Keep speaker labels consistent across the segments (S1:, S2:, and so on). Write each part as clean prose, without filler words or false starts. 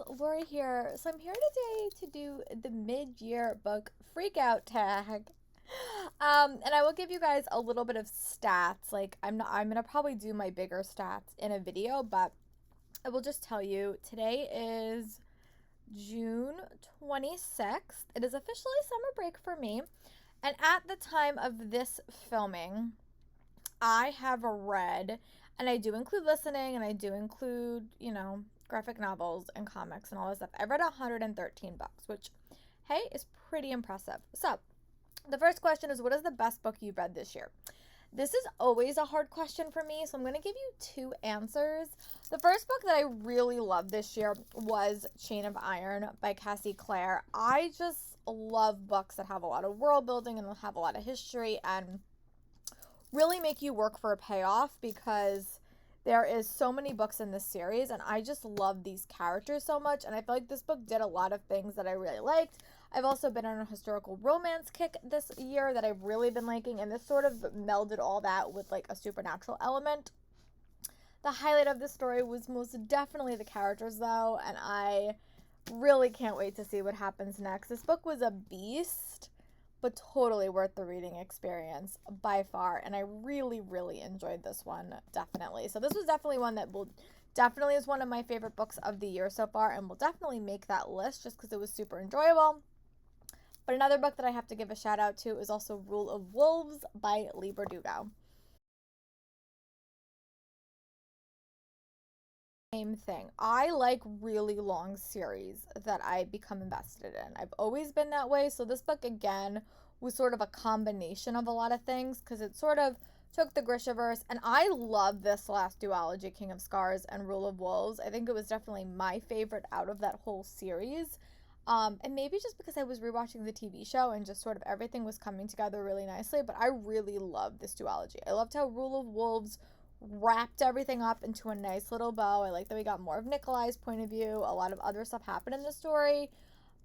S1: Lori here. So I'm here today to do the mid-year book freakout tag. And I will give you guys a little bit of stats. I'm gonna probably do my bigger stats in a video, but I will just tell you today is June 26th. It is officially summer break for me. And at the time of this filming, I have read, and I do include listening, and I do include, graphic novels and comics and all this stuff. I've read 113 books, which, hey, is pretty impressive. So, the first question is, what is the best book you've read this year? This is always a hard question for me, so I'm going to give you two answers. The first book that I really loved this year was Chain of Iron by Cassie Clare. I just love books that have a lot of world building and have a lot of history and really make you work for a payoff, because there is so many books in this series and I just love these characters so much, and I feel like this book did a lot of things that I really liked. I've also been on a historical romance kick this year that I've really been liking, and this sort of melded all that with like a supernatural element. The highlight of the story was most definitely the characters though, and I really can't wait to see what happens next. This book was a beast, but totally worth the reading experience by far. And I really, really enjoyed this one, definitely. So this was definitely one that definitely is one of my favorite books of the year so far, and will definitely make that list just because it was super enjoyable. But another book that I have to give a shout out to is also Rule of Wolves by Leigh Bardugo. Same thing. I like really long series that I become invested in. I've always been that way. So this book, again, was sort of a combination of a lot of things, because it sort of took the Grishaverse, and I love this last duology, King of Scars and Rule of Wolves. I think it was definitely my favorite out of that whole series. And maybe just because I was rewatching the TV show and just sort of everything was coming together really nicely, but I really loved this duology. I loved how Rule of Wolves wrapped everything up into a nice little bow. I like that we got more of Nikolai's point of view. A lot of other stuff happened in the story,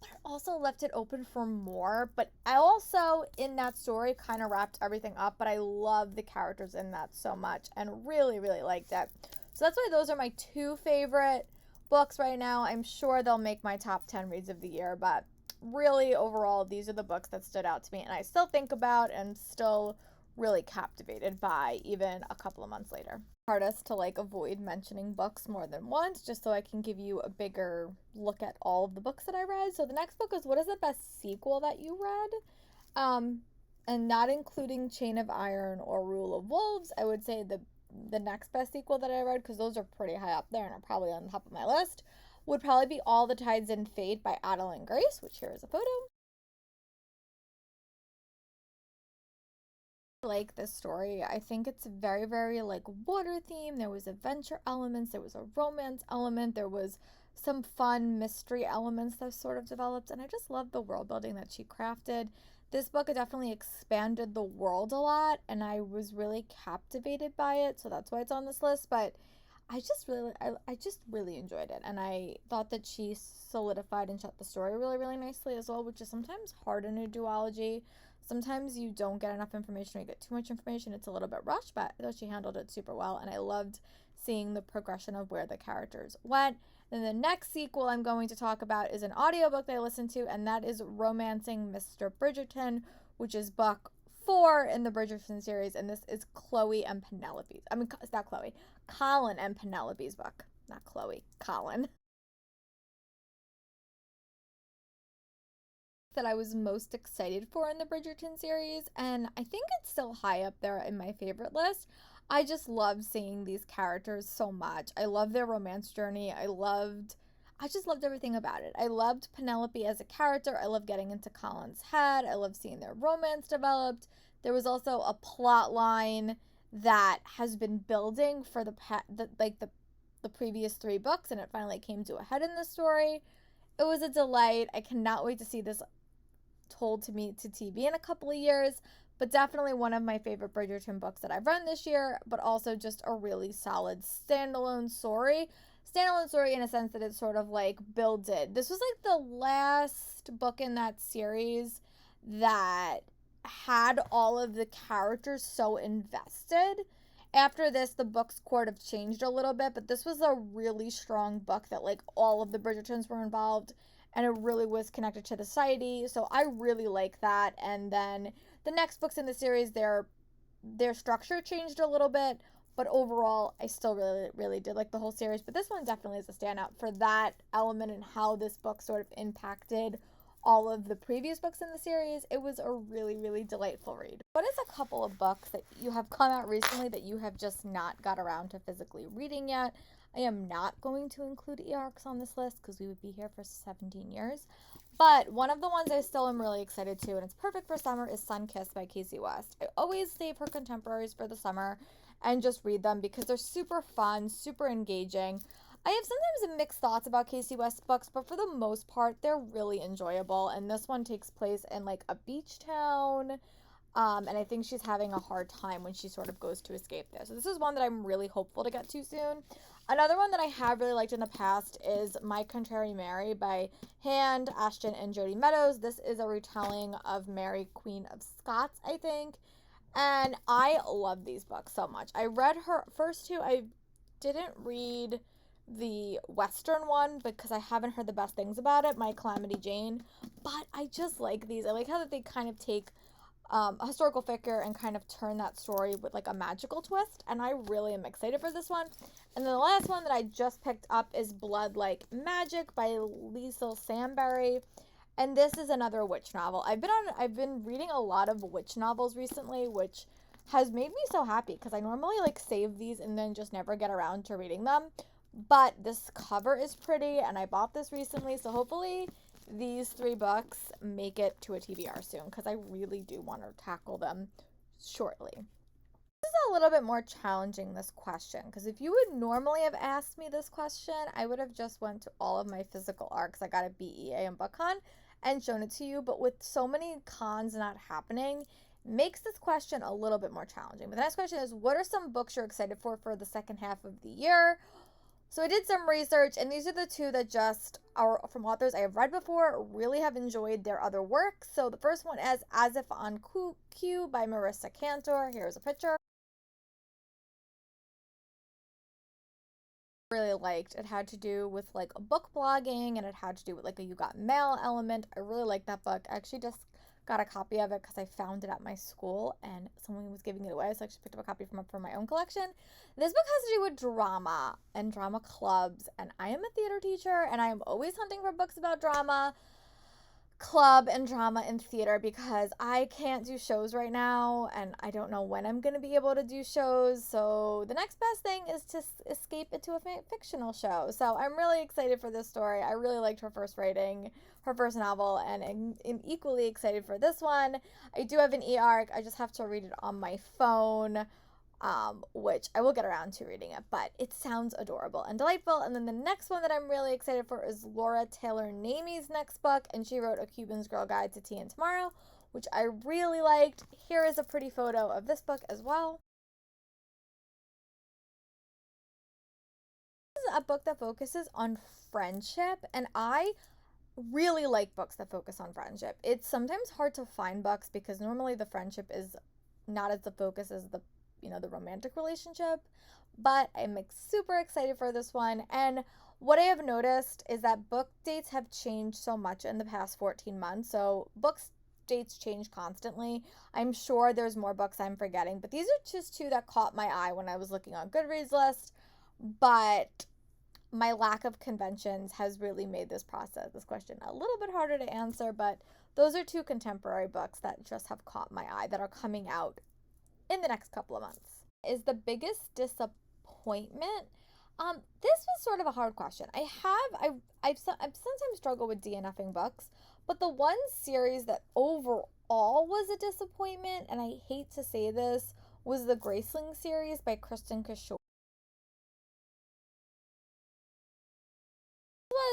S1: but I also left it open for more. But I also, in that story, kind of wrapped everything up, but I love the characters in that so much and really, really liked it. So that's why those are my two favorite books right now. I'm sure they'll make my top 10 reads of the year, but really, overall, these are the books that stood out to me and I still think about and still really captivated by, even a couple of months later. Hardest to avoid mentioning books more than once, just so I can give you a bigger look at all of the books that I read. So the next book is, what is the best sequel that you read? And not including Chain of Iron or Rule of Wolves, I would say the next best sequel that I read, because those are pretty high up there and are probably on the top of my list, would probably be All the Tides in Fate by Adeline Grace, which here is a photo. Like this story. I think it's very, very water theme. There was adventure elements, there was a romance element, there was some fun mystery elements that sort of developed, and I just love the world building that she crafted. This book definitely expanded the world a lot, and I was really captivated by it, so that's why it's on this list. But I just really enjoyed it, and I thought that she solidified and shut the story really, really nicely as well, which is sometimes hard in a duology. Sometimes you don't get enough information or you get too much information. It's a little bit rushed, but I thought she handled it super well, and I loved seeing the progression of where the characters went. Then the next sequel I'm going to talk about is an audiobook that I listened to, and that is Romancing Mr. Bridgerton, which is book 4 in the Bridgerton series, and this is Chloe and Penelope's. I mean, it's not Chloe. Colin and Penelope's book. Not Chloe. Colin. That I was most excited for in the Bridgerton series, and I think it's still high up there in my favorite list. I just love seeing these characters so much. I love their romance journey. I just loved everything about it. I loved Penelope as a character. I love getting into Colin's head. I love seeing their romance developed. There was also a plot line that has been building for the previous 3 books, and it finally came to a head in the story. It was a delight. I cannot wait to see this told to me to TV in a couple of years, but definitely one of my favorite Bridgerton books that I've read this year, but also just a really solid standalone story. Standalone story in a sense that it's sort of builded. This was the last book in that series that had all of the characters so invested, After this, the books sort of changed a little bit, but this was a really strong book that like all of the Bridgertons were involved and it really was connected to the society. So I really like that. And then the next books in the series, their structure changed a little bit, but overall I still really did like the whole series. But this one definitely is a standout for that element and how this book sort of impacted all of the previous books in the series. It was a really delightful read. What is a couple of books that you have come out recently that you have just not got around to physically reading yet? I am not going to include e-arcs on this list because we would be here for 17 years. But one of the ones I still am really excited to, and it's perfect for summer, is Sunkissed by Casey West. I always save her contemporaries for the summer and just read them because they're super fun, super engaging. I have sometimes mixed thoughts about Casey West books, but for the most part, they're really enjoyable. And this one takes place in like a beach town. And I think she's having a hard time when she sort of goes to escape there. So this is one that I'm really hopeful to get to soon. Another one that I have really liked in the past is My Contrary Mary by Hand, Ashton, and Jody Meadows. This is a retelling of Mary, Queen of Scots, I think. And I love these books so much. I read her first two. I didn't read the Western one because I haven't heard the best things about it, My Calamity Jane. But I just like these. I like how that they kind of take a historical figure and kind of turn that story with like a magical twist. And I really am excited for this one. And then the last one that I just picked up is Blood Like Magic by Liesl Sambury. And this is another witch novel. I've been reading a lot of witch novels recently, which has made me so happy because I normally like save these and then just never get around to reading them. But this cover is pretty and I bought this recently, so hopefully these three books make it to a TBR soon because I really do want to tackle them shortly. This is a little bit more challenging, this question, because if you would normally have asked me this question, I would have just went to all of my physical arcs I got at BEA and BookCon and shown it to you. But with so many cons not happening, makes this question a little bit more challenging. But the next question is, what are some books you're excited for the second half of the year? So I did some research, and these are the two that just are from authors I have read before, really have enjoyed their other work. So the first one is As If on Cue by Marissa Cantor. Here's a picture. Really liked. It had to do with like a book blogging and it had to do with like a You Got Mail element. I really liked that book. I actually just got a copy of it because I found it at my school and someone was giving it away, so I just picked up a copy from my own collection. This book has to do with drama and drama clubs, and I am a theater teacher and I am always hunting for books about drama club and drama and theater because I can't do shows right now and I don't know when I'm going to be able to do shows. So the next best thing is to escape into a fictional show. So I'm really excited for this story. I really liked her first writing, her first novel, and I'm equally excited for this one. I do have an e-arc. I just have to read it on my phone. Which I will get around to reading it, but it sounds adorable and delightful. And then the next one that I'm really excited for is Laura Taylor Namie's next book, and she wrote A Cubans Girl Guide to Tea and Tomorrow, which I really liked. Here is a pretty photo of this book as well. This is a book that focuses on friendship, and I really like books that focus on friendship. It's sometimes hard to find books because normally the friendship is not as the focus as the romantic relationship, but I'm super excited for this one. And what I have noticed is that book dates have changed so much in the past 14 months. So books dates change constantly. I'm sure there's more books I'm forgetting, but these are just two that caught my eye when I was looking on Goodreads list. But my lack of conventions has really made this question a little bit harder to answer, but those are two contemporary books that just have caught my eye that are coming out in the next couple of months. Is the biggest disappointment? This was sort of a hard question. I've sometimes struggled with DNFing books, but the one series that overall was a disappointment, and I hate to say this, was the Graceling series by Kristen Kishore.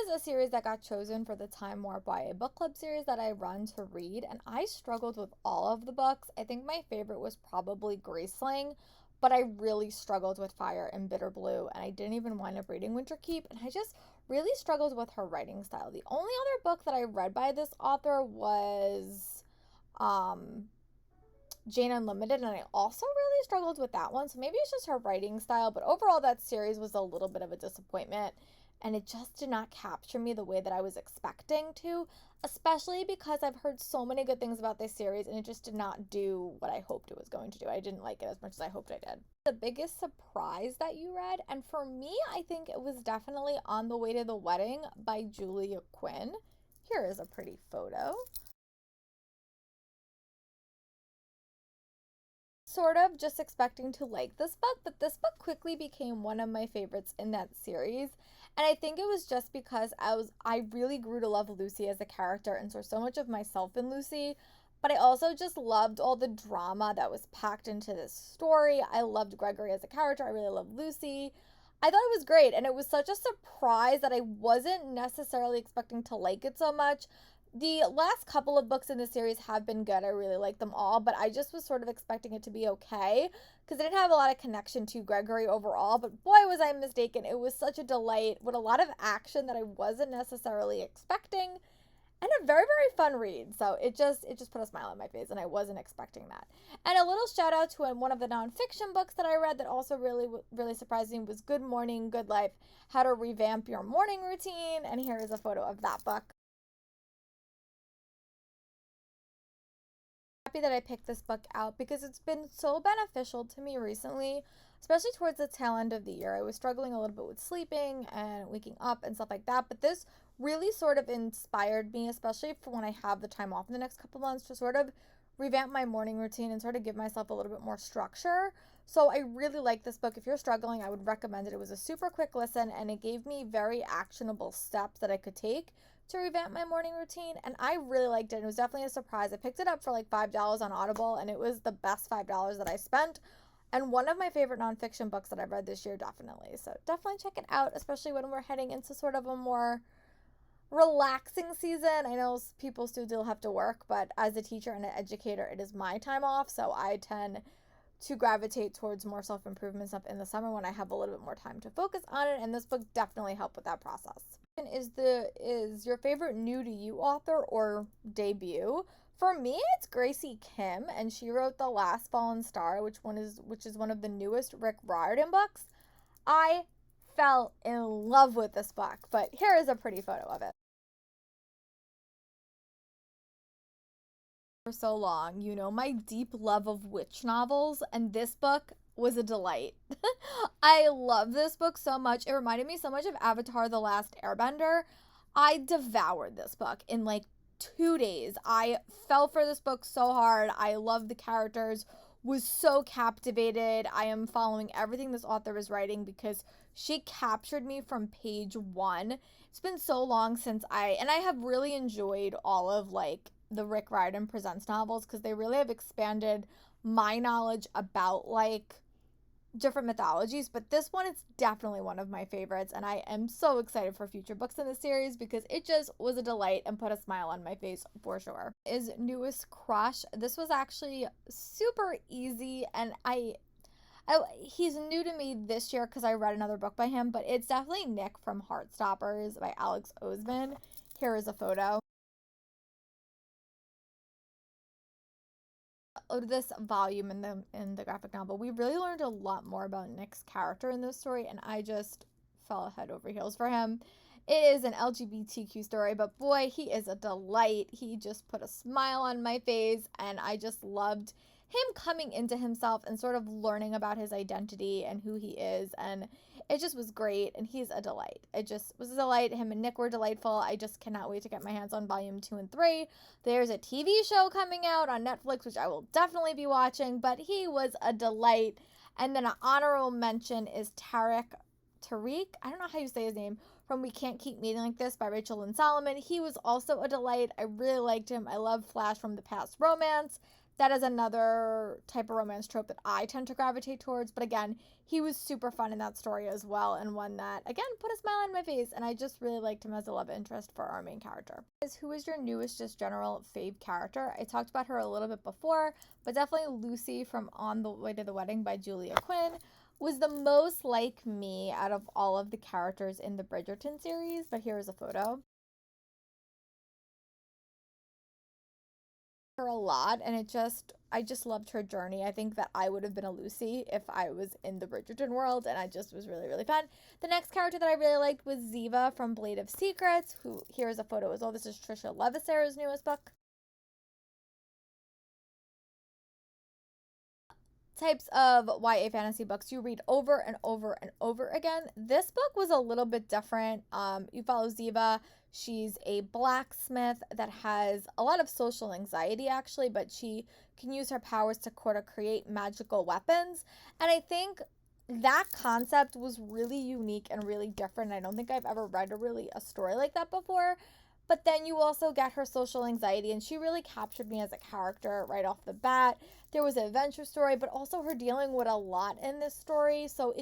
S1: Was a series that got chosen for the Time Warp YA book club series that I run to read, and I struggled with all of the books. I think my favorite was probably Graceling, but I really struggled with Fire and Bitter Blue, and I didn't even wind up reading Winterkeep, and I just really struggled with her writing style. The only other book that I read by this author was Jane Unlimited, and I also really struggled with that one. So maybe it's just her writing style, but overall, that series was a little bit of a disappointment, and it just did not capture me the way that I was expecting to, especially because I've heard so many good things about this series, and it just did not do what I hoped it was going to do. I didn't like it as much as I hoped I did. The biggest surprise that you read, and for me, I think it was definitely On the Way to the Wedding by Julia Quinn. Here is a pretty photo. Sort of just expecting to like this book, but this book quickly became one of my favorites in that series. And I think it was just because I really grew to love Lucy as a character and saw so much of myself in Lucy. But I also just loved all the drama that was packed into this story. I loved Gregory as a character. I really loved Lucy. I thought it was great, and it was such a surprise that I wasn't necessarily expecting to like it so much. The last couple of books in the series have been good. I really like them all, but I just was sort of expecting it to be okay because it didn't have a lot of connection to Gregory overall. But boy, was I mistaken. It was such a delight with a lot of action that I wasn't necessarily expecting, and a very very fun read. So it just put a smile on my face, and I wasn't expecting that. And a little shout out to one of the nonfiction books that I read that also really surprised me was Good Morning Good Life: How to Revamp Your Morning Routine. And here is a photo of that book. Happy that I picked this book out because it's been so beneficial to me recently, especially towards the tail end of the year. I was struggling a little bit with sleeping and waking up and stuff like that, but this really sort of inspired me, especially for when I have the time off in the next couple months, to sort of revamp my morning routine and sort of give myself a little bit more structure. So I really like this book. If you're struggling, I would recommend it. It was a super quick listen, and it gave me very actionable steps that I could take to revamp my morning routine, and I really liked it. It was definitely a surprise. I picked it up for like $5 on Audible, and it was the best $5 that I spent, and one of my favorite nonfiction books that I've read this year, definitely. So definitely check it out, especially when we're heading into sort of a more relaxing season. I know people still have to work, but as a teacher and an educator, it is my time off, so I tend to gravitate towards more self-improvement stuff in the summer when I have a little bit more time to focus on it, and this book definitely helped with that process. Is your favorite new to you author or debut? For me, it's Gracie Kim, and she wrote The Last Fallen Star, which is one of the newest Rick Riordan books. I fell in love with this book, but here is a pretty photo of it. For so long, my deep love of witch novels, and this book was a delight. I love this book so much. It reminded me so much of Avatar: The Last Airbender. I devoured this book in like 2 days. I fell for this book so hard. I loved the characters, was so captivated. I am following everything this author is writing because she captured me from page one. It's been so long since and I have really enjoyed all of like the Rick Riordan Presents novels because they really have expanded my knowledge about like different mythologies, but this one is definitely one of my favorites, and I am so excited for future books in the series because it just was a delight and put a smile on my face for sure. Is Newest Crush. This was actually super easy, and he's new to me this year because I read another book by him, but it's definitely Nick from Heartstoppers by Alex Oseman. Here is a photo of this volume in the graphic novel. We really learned a lot more about Nick's character in this story, and I just fell head over heels for him. It is an LGBTQ story, but boy, he is a delight. He just put a smile on my face, and I just loved him coming into himself and sort of learning about his identity and who he is, and it just was great, and he's a delight. It just was a delight. Him and Nick were delightful. I just cannot wait to get my hands on volume 2 and 3. There's a TV show coming out on Netflix, which I will definitely be watching, but he was a delight. And then an honorable mention is Tariq, I don't know how you say his name, from We Can't Keep Meeting Like This by Rachel Lynn Solomon. He was also a delight. I really liked him. I love Flash from the Past romance. That is another type of romance trope that I tend to gravitate towards. But again, he was super fun in that story as well, and one that, again, put a smile on my face. And I just really liked him as a love interest for our main character. Who is your newest, just general fave character? I talked about her a little bit before, but definitely Lucy from On the Way to the Wedding by Julia Quinn was the most like me out of all of the characters in the Bridgerton series. But here is a photo. her a lot, and I just loved her journey. I think that I would have been a Lucy if I was in the Bridgerton world, and I just was really, really fun. The next character that I really liked was Ziva from Blade of Secrets, who here's a photo as well. This is Trisha Levasseur newest book. Types of YA fantasy books you read over and over and over again. This book was a little bit different. You follow Ziva. She's a blacksmith that has a lot of social anxiety, actually, but she can use her powers to sort of create magical weapons. And I think that concept was really unique and really different. I don't think I've ever read a story like that before. But then you also get her social anxiety, and she really captured me as a character right off the bat. There was an adventure story, but also her dealing with a lot in this story. So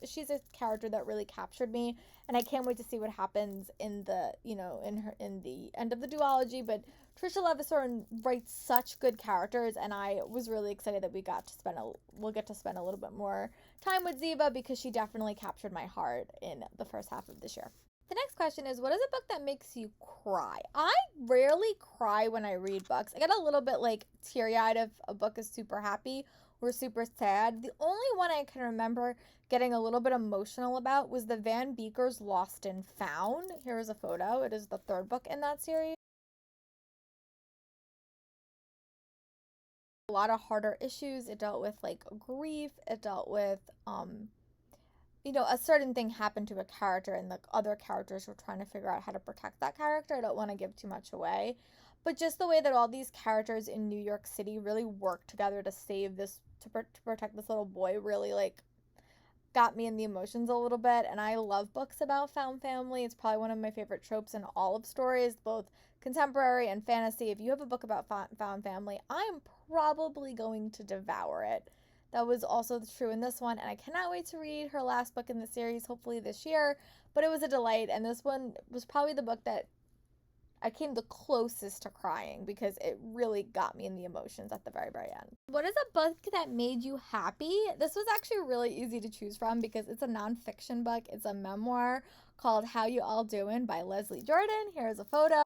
S1: she's a character that really captured me, and I can't wait to see what happens in the, in the end of the duology. But Trisha Levasseur writes such good characters, and I was really excited that we'll get to spend a little bit more time with Ziva, because she definitely captured my heart in the first half of this year. The next question is, what is a book that makes you cry? I rarely cry when I read books. I get a little bit like teary-eyed if a book is super happy or super sad. The only one I can remember getting a little bit emotional about was the Van Beeker's Lost and Found. Here is a photo. It is the third book in that series. A lot of harder issues. It dealt with like grief. It dealt with a certain thing happened to a character, and the other characters were trying to figure out how to protect that character. I don't want to give too much away, but just the way that all these characters in New York City really worked together to save this, to protect this little boy, really like got me in the emotions a little bit. And I love books about found family. It's probably one of my favorite tropes in all of stories, both contemporary and fantasy. If you have a book about found family, I'm probably going to devour it. That was also true in this one, and I cannot wait to read her last book in the series, hopefully this year. But it was a delight, and this one was probably the book that I came the closest to crying, because it really got me in the emotions at the very, very end. What is a book that made you happy? This was actually really easy to choose from, because it's a nonfiction book. It's a memoir called How You All Doin' by Leslie Jordan. Here's a photo.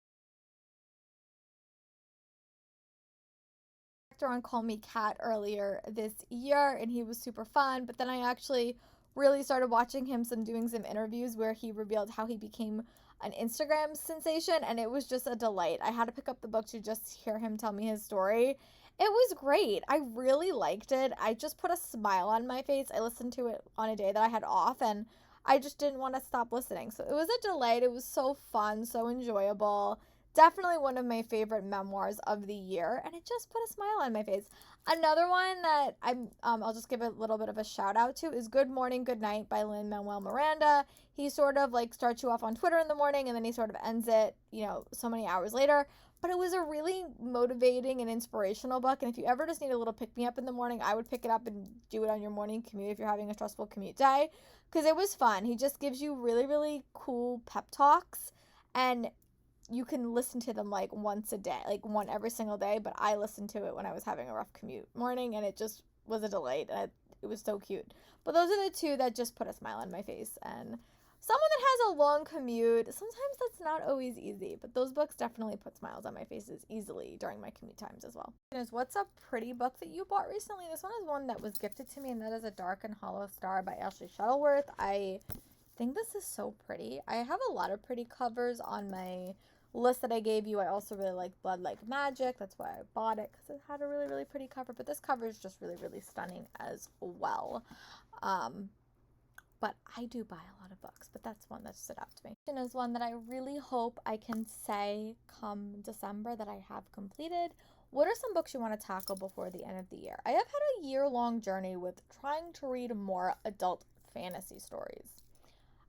S1: On Call Me Kat earlier this year, and he was super fun. But then I actually really started watching him doing some interviews where he revealed how he became an Instagram sensation, and it was just a delight. I had to pick up the book to just hear him tell me his story. It was great. I really liked it. I just put a smile on my face. I listened to it on a day that I had off, and I just didn't want to stop listening. So it was a delight. It was so fun, so enjoyable. Definitely one of my favorite memoirs of the year, and it just put a smile on my face. Another one that I'll just give a little bit of a shout out to is Good Morning, Good Night by Lin-Manuel Miranda. He sort of like starts you off on Twitter in the morning, and then he sort of ends it, so many hours later. But it was a really motivating and inspirational book, and if you ever just need a little pick-me-up in the morning, I would pick it up and do it on your morning commute if you're having a stressful commute day, because it was fun. He just gives you really, really cool pep talks, and you can listen to them like once a day, like one every single day. But I listened to it when I was having a rough commute morning, and it just was a delight. And it was so cute. But those are the two that just put a smile on my face. And someone that has a long commute, sometimes that's not always easy, but those books definitely put smiles on my faces easily during my commute times as well. What's a pretty book that you bought recently? This one is one that was gifted to me, and that is A Dark and Hollow Star by Ashley Shuttleworth. I think this is so pretty. I have a lot of pretty covers on my list that I gave you. I also really like Blood Like Magic. That's why I bought it, because it had a really, really pretty cover. But this cover is just really, really stunning as well. But I do buy a lot of books, but that's one that stood out to me. And is one that I really hope I can say come December that I have completed. What are some books you want to tackle before the end of the year? I have had a year-long journey with trying to read more adult fantasy stories.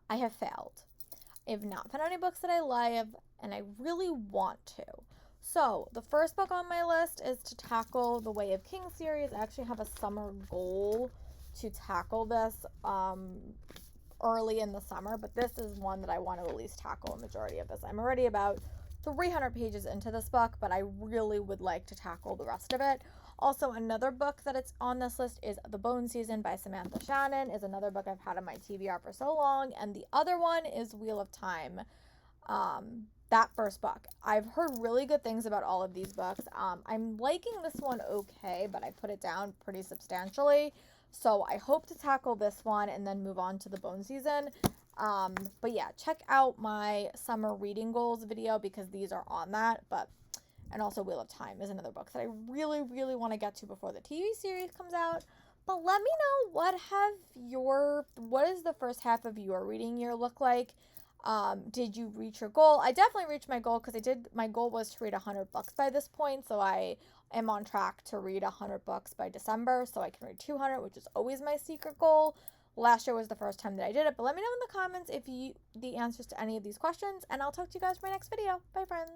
S1: I have failed. I have not found any books that I love, and I really want to. So the first book on my list is to tackle the Way of Kings series. I actually have a summer goal to tackle this early in the summer, but this is one that I want to at least tackle a majority of this. I'm already about 300 pages into this book, but I really would like to tackle the rest of it. Also, another book that it's on this list is The Bone Season by Samantha Shannon, is another book I've had on my TBR for so long. And the other one is Wheel of Time that first book. I've heard really good things about all of these books. I'm liking this one okay, but I put it down pretty substantially. So I hope to tackle this one and then move on to the bone season. But yeah, check out my summer reading goals video because these are on that. And also Wheel of Time is another book that I really, really want to get to before the TV series comes out. But let me know what is the first half of your reading year look like? Did you reach your goal? I definitely reached my goal because my goal was to read 100 books by this point. So I am on track to read 100 books by December. So I can read 200, which is always my secret goal. Last year was the first time that I did it. But let me know in the comments the answers to any of these questions. And I'll talk to you guys for my next video. Bye, friends.